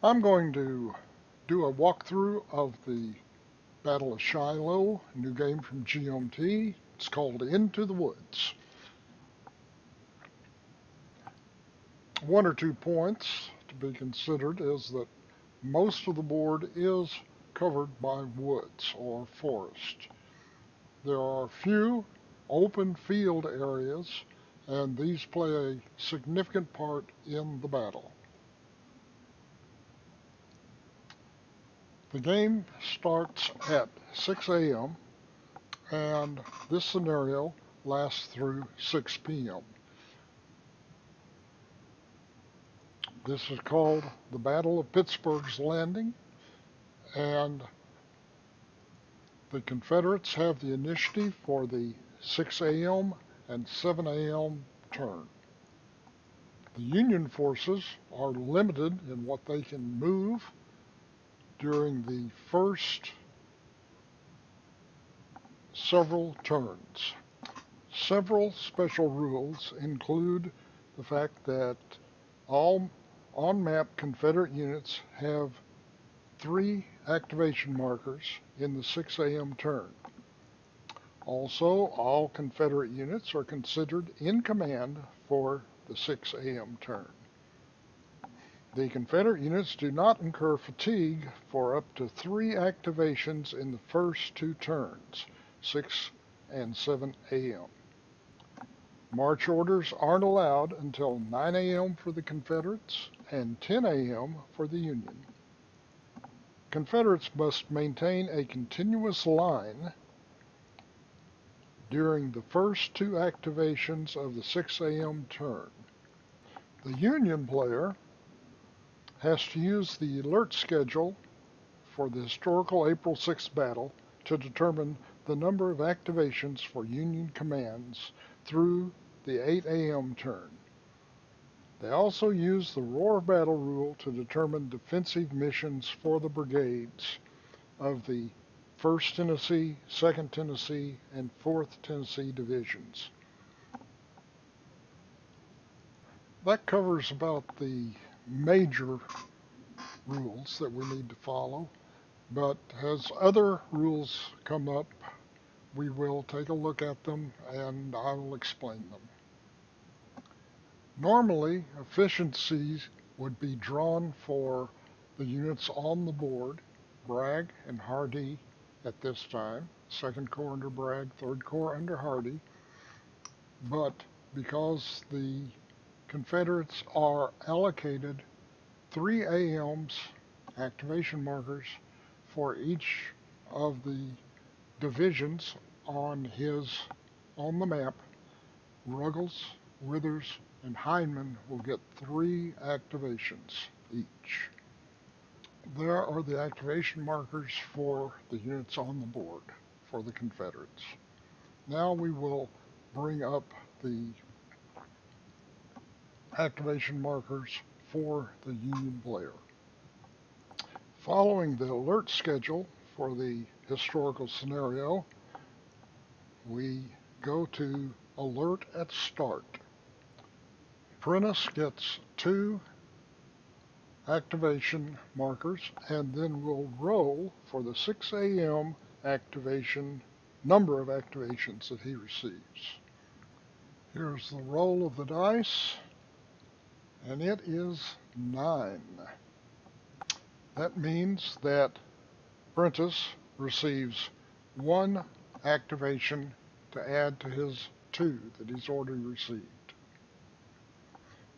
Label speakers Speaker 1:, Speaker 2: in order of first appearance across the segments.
Speaker 1: I'm going to do a walkthrough of the Battle of Shiloh, a new game from GMT. It's called Into the Woods. One or 2 points to be considered is that most of the board is covered by woods or forest. There are few open field areas, and these play a significant part in the battle. The game starts at 6 a.m. and this scenario lasts through 6 p.m. This is called the Battle of Pittsburgh's Landing, and the Confederates have the initiative for the 6 a.m. and 7 a.m. turn. The Union forces are limited in what they can move during the first several turns. Several special rules include the fact that all on-map Confederate units have 3 activation markers in the 6 a.m. turn. Also, all Confederate units are considered in command for the 6 a.m. turn. The Confederate units do not incur fatigue for up to 3 activations in the first 2 turns, 6 and 7 a.m. March orders aren't allowed until 9 a.m. for the Confederates and 10 a.m. for the Union. Confederates must maintain a continuous line during the first 2 activations of the 6 a.m. turn. The Union player has to use the alert schedule for the historical April 6th battle to determine the number of activations for Union commands through the 8 a.m. turn. They also use the roar of battle rule to determine defensive missions for the brigades of the 1st Tennessee, 2nd Tennessee, and 4th Tennessee divisions. That covers about the major rules that we need to follow, but as other rules come up, we will take a look at them and I will explain them. Normally, efficiencies would be drawn for the units on the board, Bragg and Hardee at this time, 2nd Corps under Bragg, 3rd Corps under Hardee, but because the Confederates are allocated 3 AMs, activation markers, for each of the divisions on the map, Ruggles, Withers, and Hindman will get 3 activations each. There are the activation markers for the units on the board for the Confederates. Now we will bring up the activation markers for the Union player. Following the alert schedule for the historical scenario, we go to alert at start. Prentice gets 2 activation markers and then we'll roll for the 6 a.m. activation number of activations that he receives. Here's the roll of the dice, and it is 9. That means that Prentice receives 1 activation to add to his 2 that he's already received.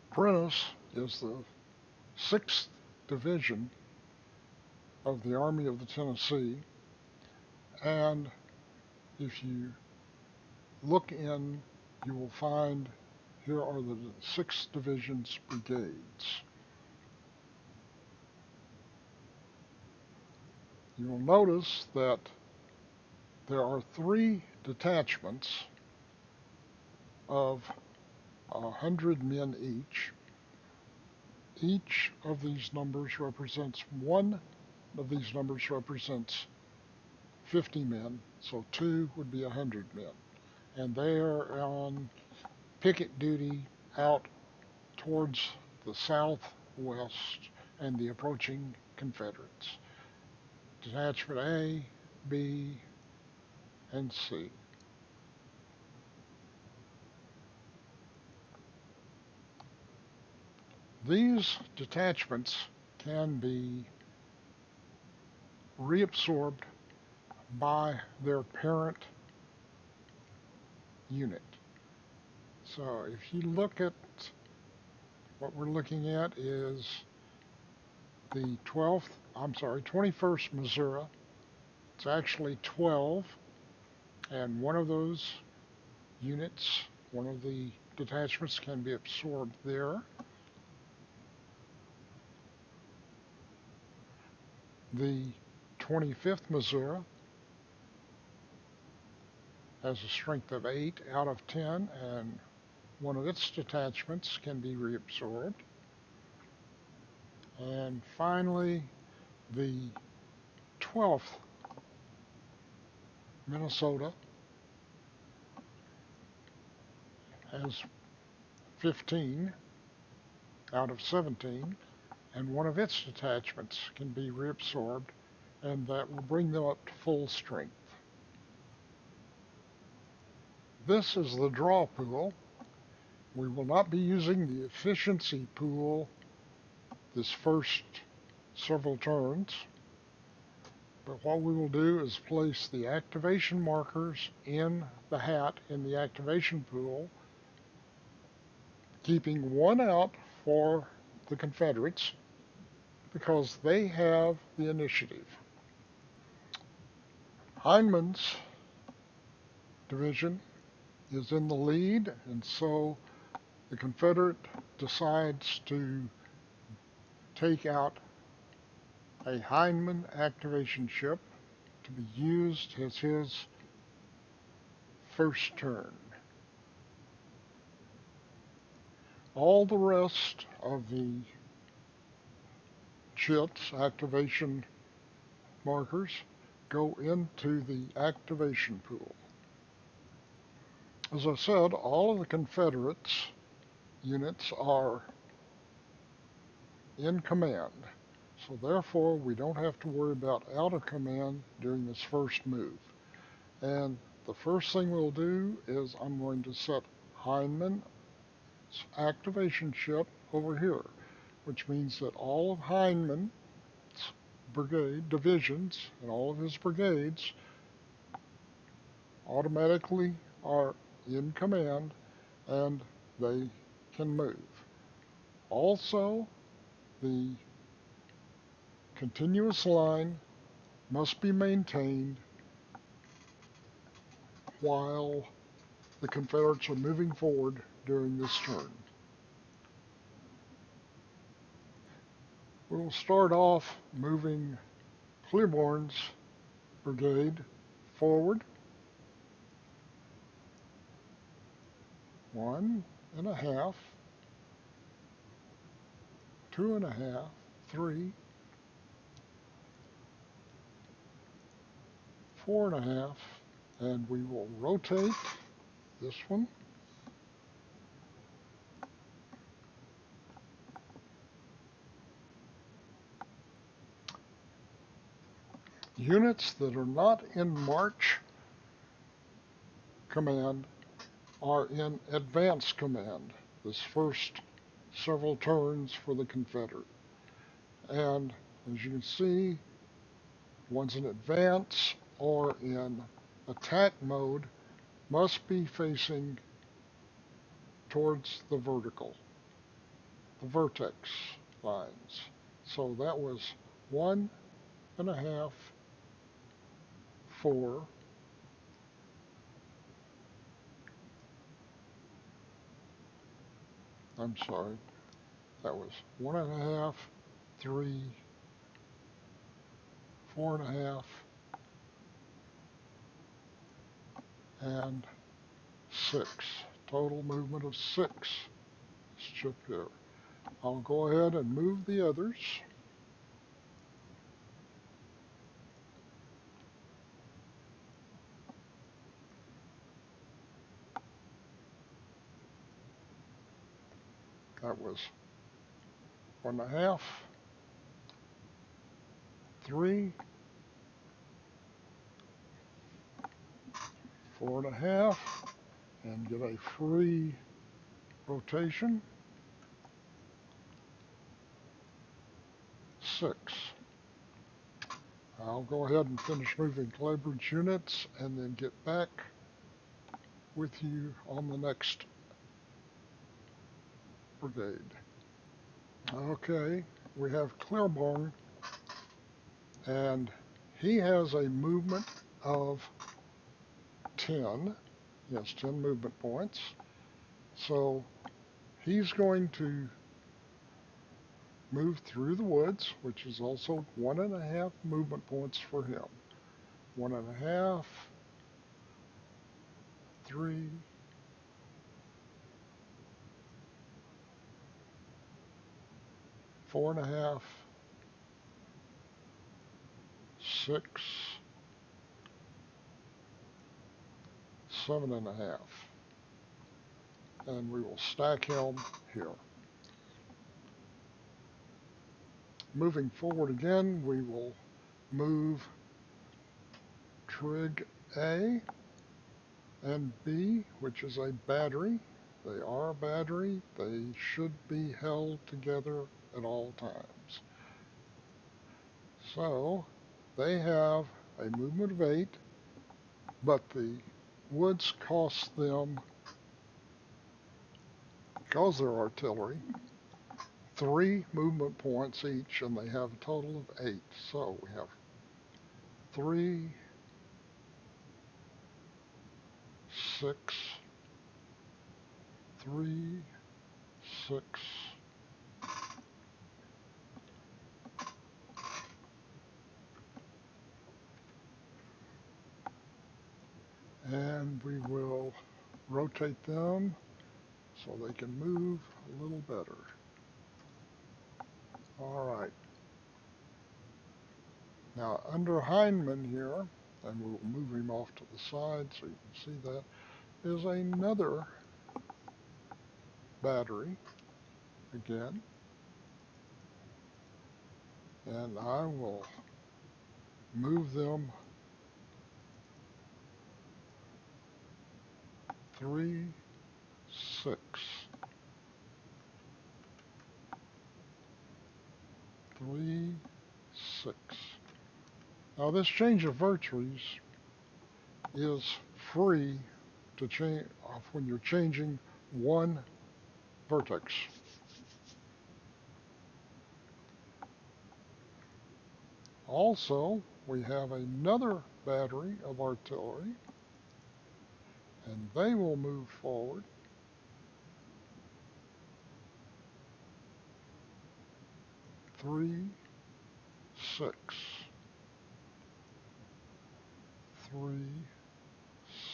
Speaker 1: Prentice is the 6th Division of the Army of the Tennessee, and if you look in, you will find here are the 6th Division's brigades. You will notice that there are 3 detachments of 100 men each. Each of these numbers represents 1 of these numbers represents 50 men, so 2 would be 100 men. And they are on picket duty out towards the southwest and the approaching Confederates. Detachment A, B, and C. These detachments can be reabsorbed by their parent unit. So if you look at what we're looking at is the 21st Missouri. It's actually 12, and one of those units, one of the detachments can be absorbed there. The 25th Missouri has a strength of 8 out of 10, and one of its detachments can be reabsorbed. And finally, the 12th Minnesota has 15 out of 17, and one of its detachments can be reabsorbed, and that will bring them up to full strength. This is the draw pool. We will not be using the efficiency pool this first several turns, but what we will do is place the activation markers in the hat in the activation pool, keeping one out for the Confederates because they have the initiative. Hindman's division is in the lead, and so the Confederate decides to take out a Hindman activation ship to be used as his first turn. All the rest of the ships, activation markers, go into the activation pool. As I said, all of the Confederates units are in command, so therefore we don't have to worry about out of command during this first move. And the first thing we'll do is I'm going to set Hindman's activation ship over here, which means that all of Hindman's brigade divisions and all of his brigades automatically are in command and they can move. Also, the continuous line must be maintained while the Confederates are moving forward during this turn. We'll start off moving Cleburne's brigade forward. 1.5, 2.5, 3, 4.5, and we will rotate this one. Units that are not in march command are in advance command this first several turns for the Confederate. And as you can see, ones in advance or in attack mode must be facing towards the vertex lines. So that was 1.5, 4, I'm sorry, that was 1.5, 3, 4.5, and 6. Total movement of 6. This chip here. I'll go ahead and move the others. That was 1.5, 3, 4.5, and get a free rotation. 6. I'll go ahead and finish moving leverage units and then get back with you on the next brigade. Okay, we have Claiborne, and he has a movement of 10. He has 10 movement points. So he's going to move through the woods, which is also 1.5 movement points for him. 1.5, 3, 4.5, 6, 7.5. And we will stack him here. Moving forward again, we will move Trig A and B, which is a battery. They are a battery. They should be held together at all times. So they have a movement of 8, but the woods cost them, because they're artillery, 3 movement points each, and they have a total of 8. So we have 3, 6, 3, 6, and we will rotate them so they can move a little better. All right. Now under Heinemann here, and we'll move him off to the side so you can see that, is another battery again. And I will move them 3, 6, 3, 6. Now this change of vertex is free to change when you're changing one vertex. Also, we have another battery of artillery, and they will move forward 3, 6, 3,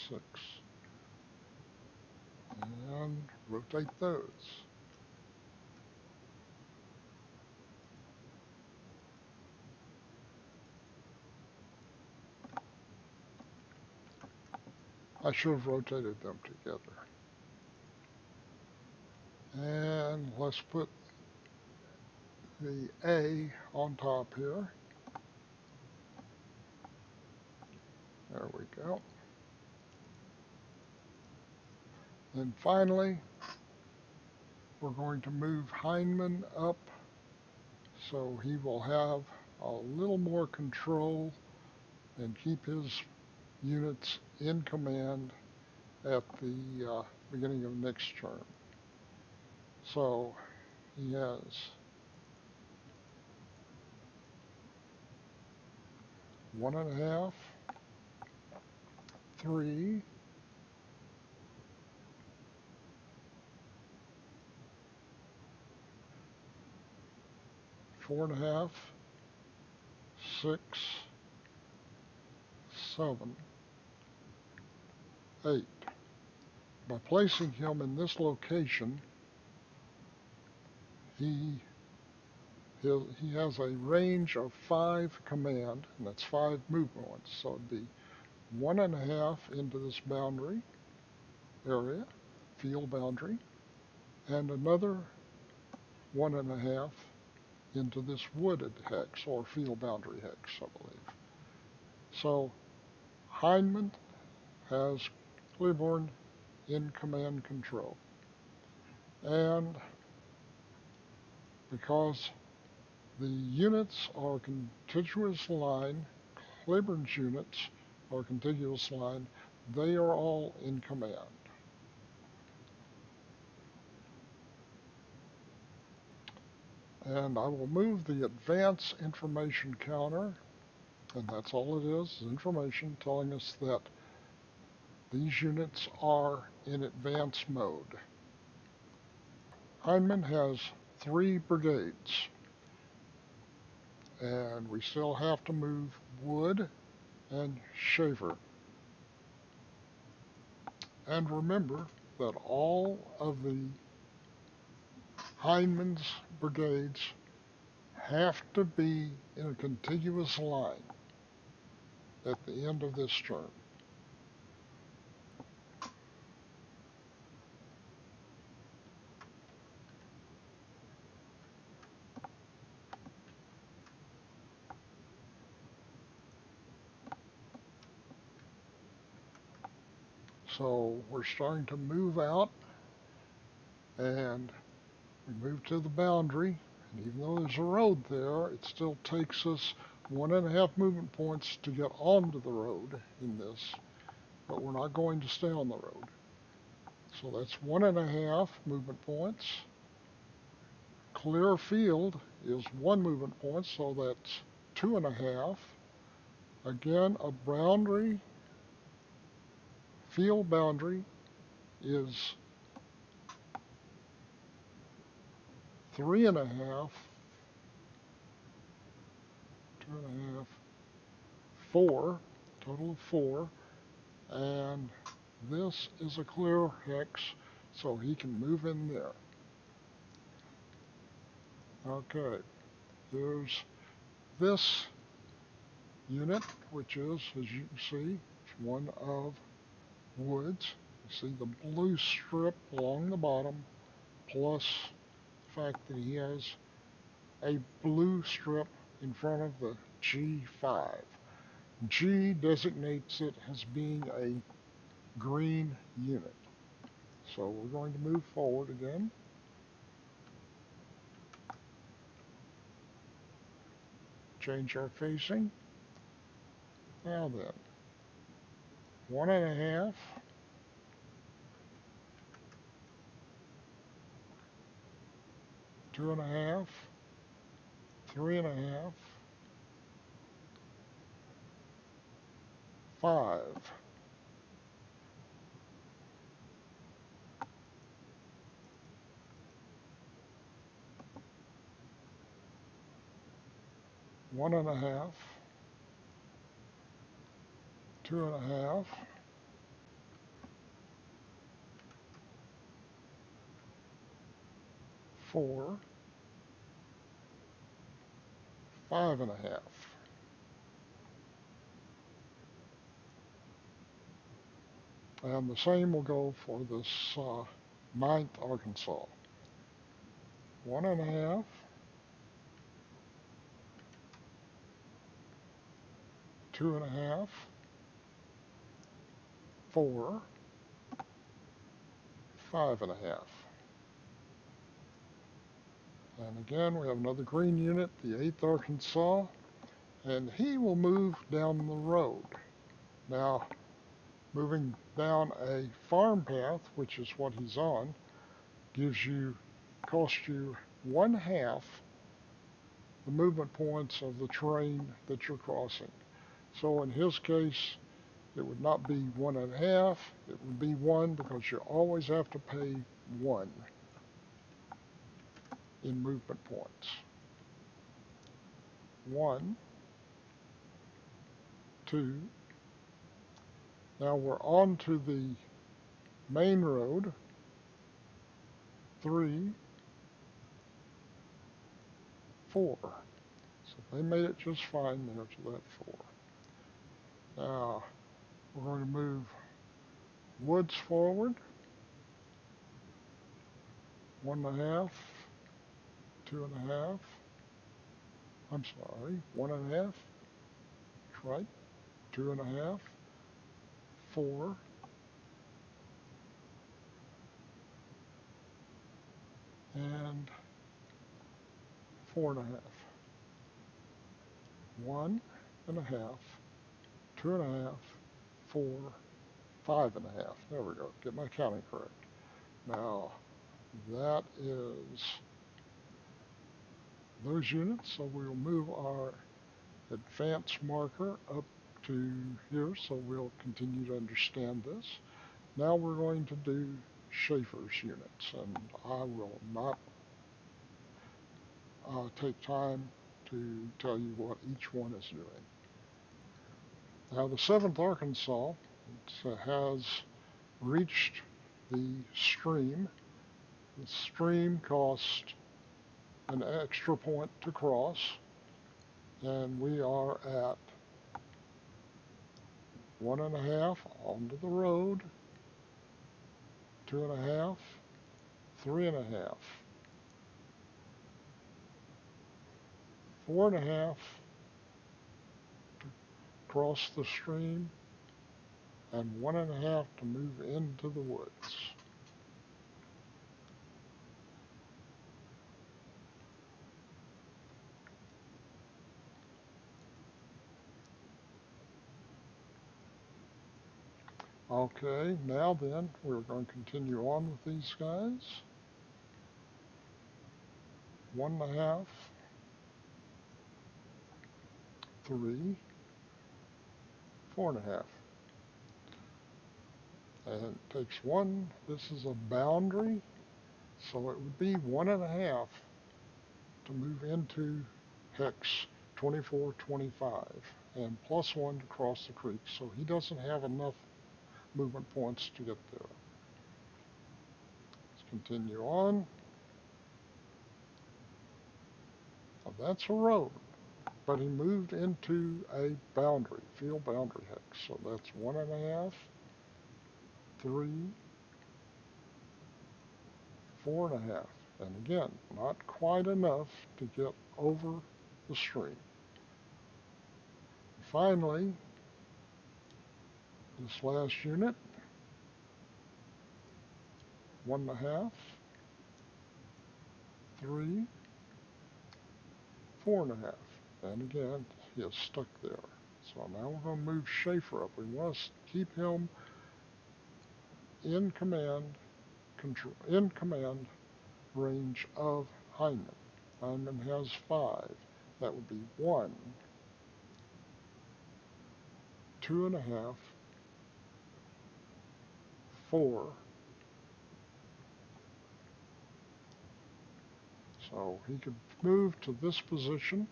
Speaker 1: 6, and rotate those. I should have rotated them together. And let's put the A on top here. There we go. And finally, we're going to move Heinemann up so he will have a little more control and keep his units in command at the beginning of next term. So he has 1.5, 3, 4.5, 6, 7, 8. By placing him in this location, he has a range of 5 command, and that's 5 movements. So it'd be 1.5 into this boundary area, field boundary, and another 1.5 into this wooded hex, or field boundary hex, I believe. So Heinemann has Claiborne in command control. And because the units are contiguous line, Claiborne's units are contiguous line, they are all in command. And I will move the advance information counter, and that's all it is information telling us that these units are in advance mode. Heinemann has 3 brigades, and we still have to move Wood and Shaver. And remember that all of the Heinemann's brigades have to be in a contiguous line at the end of this turn. So we're starting to move out, and we move to the boundary, and even though there's a road there, it still takes us 1.5 movement points to get onto the road in this, but we're not going to stay on the road. So that's 1.5 movement points. Clear field is 1 movement point, so that's 2.5. Again, a boundary, field boundary is 3.5, 2.5, 4, total of 4, and this is a clear hex, so he can move in there. Okay, here's this unit, which is, as you can see, it's one of Woods. You see the blue strip along the bottom, plus the fact that he has a blue strip in front of the G5. G designates it as being a green unit. So we're going to move forward again. Change our facing. Now then, 1.5, 2.5, 3.5, 5. One and a half, 2.5, 4, 5.5. And the same will go for this 9th Arkansas. 1.5, 2.5, 4, 5.5. And again, we have another green unit, the 8th Arkansas, and he will move down the road. Now, moving down a farm path, which is what he's on, costs you 1/2 the movement points of the terrain that you're crossing. So in his case, it would not be 1.5, it would be 1, because you always have to pay 1 in movement points. 1, 2. Now we're on to the main road. 3, 4. So they made it just fine there to that 4. Now we're going to move Woods forward. 1.5, 2.5, I'm sorry, 1.5, that's right, 2.5, 4, and 4.5. 1.5, 2.5, 4, 5.5. There we go. Get my counting correct. Now, that is those units. So we'll move our advanced marker up to here so we'll continue to understand this. Now we're going to do Schaefer's units, and I will not take time to tell you what each one is doing. Now the 7th Arkansas has reached the stream. The stream cost an extra point to cross, and we are at 1.5 onto the road, 2.5, 3.5, 4.5 to cross the stream, and 1.5 to move into the woods. Okay, now then, we're going to continue on with these guys. 1.5, 3, 4.5. And it takes one, this is a boundary, so it would be 1.5 to move into hex 2425, and +1 to cross the creek, so he doesn't have enough movement points to get there. Let's continue on. Now that's a road, but he moved into a boundary, field boundary hex, so that's 1.5, 3, 4.5, and again, not quite enough to get over the stream. Finally, this last unit, 1.5, 3, 4.5, and again, he is stuck there. So now we're going to move Schaefer up. We want to keep him in command range of Hyman. Hyman has 5. That would be 1, 2.5, 4. So he could move to this position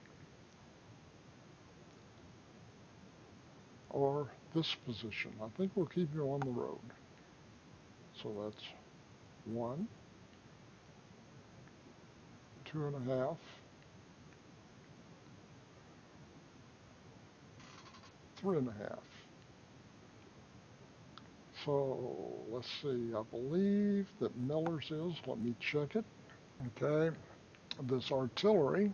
Speaker 1: or this position. I think we'll keep him on the road. So that's 1, 2.5, 3.5. So let's see, I believe that Miller's is, let me check it. Okay, this artillery,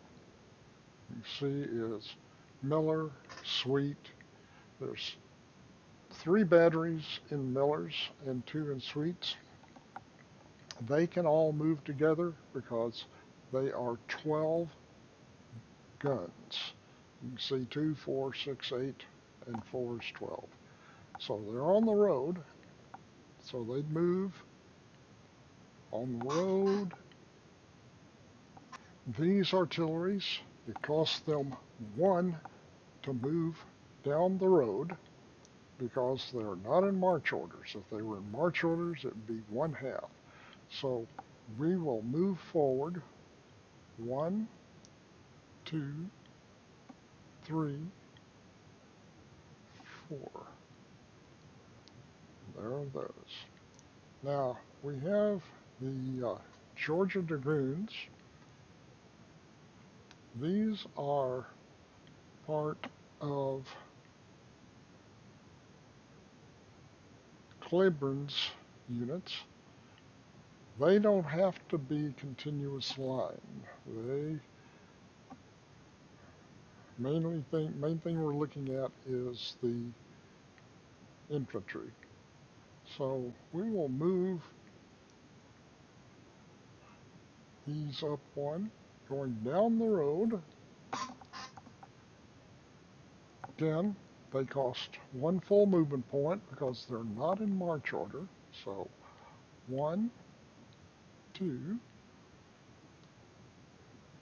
Speaker 1: you see, is Miller, Sweet. There's 3 batteries in Miller's and 2 in Sweet's. They can all move together because they are 12 guns. You can see 2, 4, 6, 8, and 4 is 12. So they're on the road, so they'd move on the road. These artilleries, it costs them 1 to move down the road because they're not in march orders. If they were in march orders, it would be 1/2. So we will move forward 1, 2, 3, 4. There are those. Now we have the Georgia Dragoons. These are part of Claiborne's units. They don't have to be continuous line. main thing we're looking at is the infantry. So we will move these up one, going down the road. Again, they cost one full movement point because they're not in march order. So 1, 2,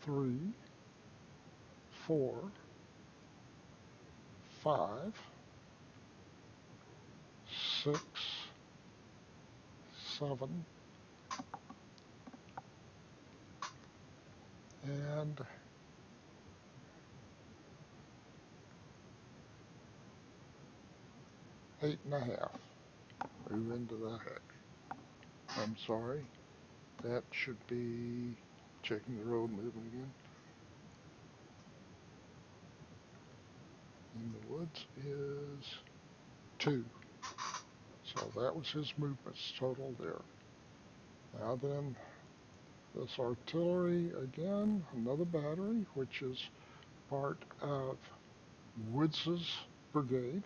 Speaker 1: 3, 4, 5, 6, 7, and 8.5. Move into the hex. I'm sorry. That should be checking the road movement again. In the woods is 2. So that was his movements total there. Now then, this artillery again, another battery, which is part of Woods's brigade,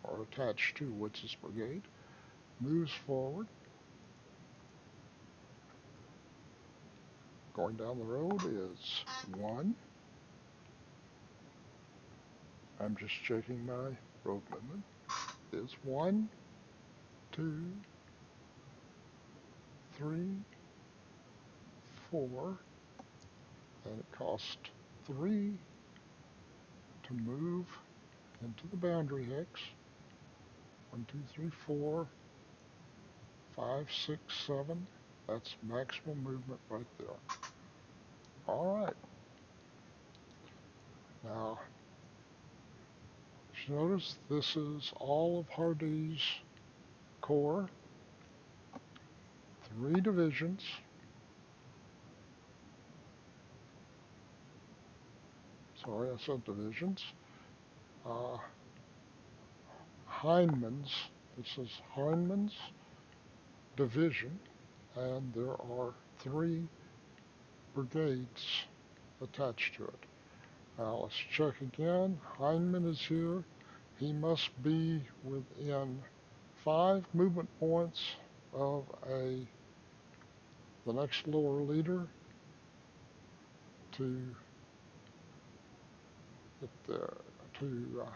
Speaker 1: or attached to Woods's brigade, moves forward. Going down the road is 1. I'm just checking my road movement. Is 1, 2, 3, 4, and it costs 3 to move into the boundary hex. 1, 2, 3, 4, 5, 6, 7. That's maximum movement right there. All right. Now, as you notice, this is all of Hardee's corps. 3 divisions. Sorry, I said divisions. Hindman's, this is Hindman's division, and there are 3 brigades attached to it. Now let's check again. Hindman is here. He must be within 5 movement points of the next lower leader to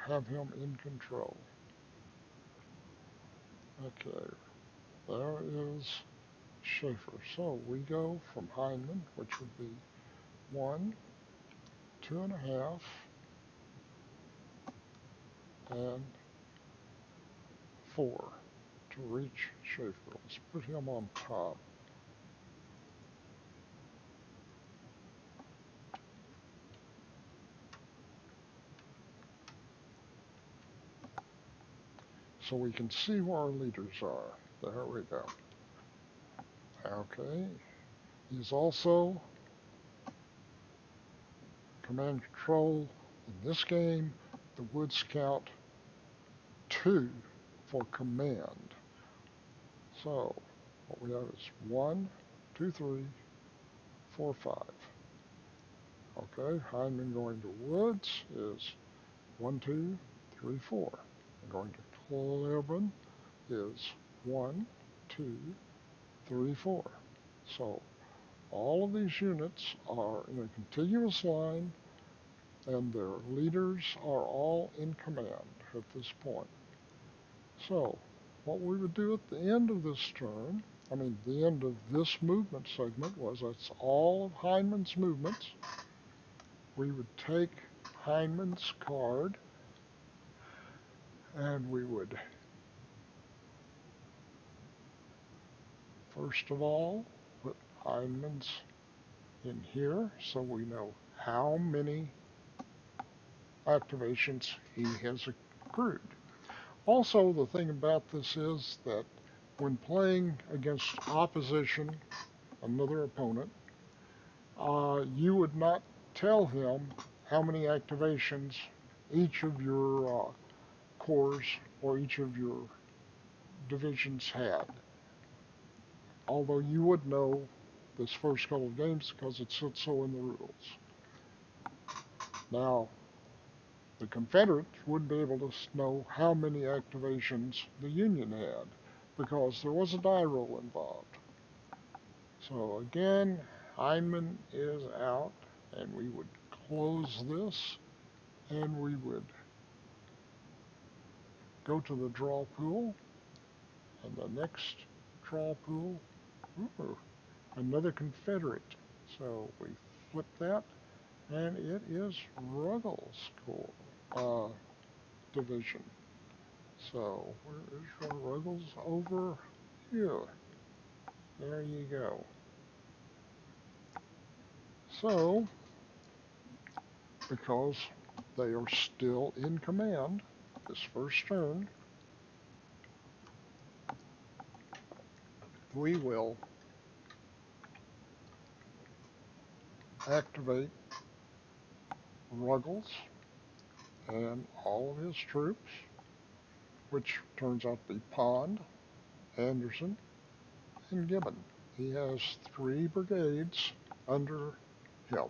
Speaker 1: have him in control. Okay, there is Schaefer. So we go from Hindman, which would be 1, 2.5, and 4 to reach Schaefer. Let's put him on top. So we can see where our leaders are. There we go. Okay. He's also command control in this game. The Woods count 2 for command. So what we have is 1, 2, 3, 4, 5. Okay, Hindman going to Woods is 1, 2, 3, 4. And going to Cleveland is 1, 2, 3, 4. So all of these units are in a contiguous line, and their leaders are all in command at this point. So what we would do at the end of this turn, the end of this movement segment, was that's all of Hindman's movements. We would take Hindman's card, and we would first of all put Hindman's in here so we know how many activations he has accrued. Also, the thing about this is that when playing against opposition, another opponent, you would not tell him how many activations each of your corps or each of your divisions had. Although you would know this first couple of games because it said so in the rules. Now, The Confederates wouldn't be able to know how many activations the Union had because there was a die roll involved. So again, Heinemann is out, and we would close this, and we would go to the draw pool, and the next draw pool, ooh, another Confederate. So we flip that, and it is Ruggles' division. So where is Ruggles? Over here. There you go. So, because they are still in command this first turn, we will activate Ruggles and all of his troops, which turns out to be Pond, Anderson, and Gibbon. He has 3 brigades under him.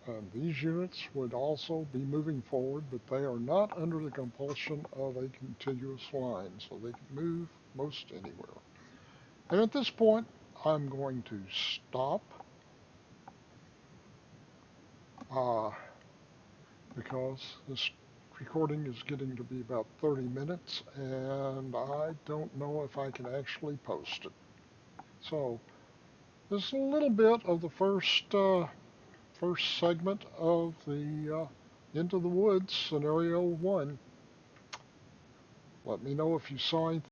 Speaker 1: And these units would also be moving forward, but they are not under the compulsion of a contiguous line, so they can move most anywhere. And at this point, I'm going to stop because this recording is getting to be about 30 minutes, and I don't know if I can actually post it. So this is a little bit of the first segment of the Into the Woods Scenario 1. Let me know if you saw anything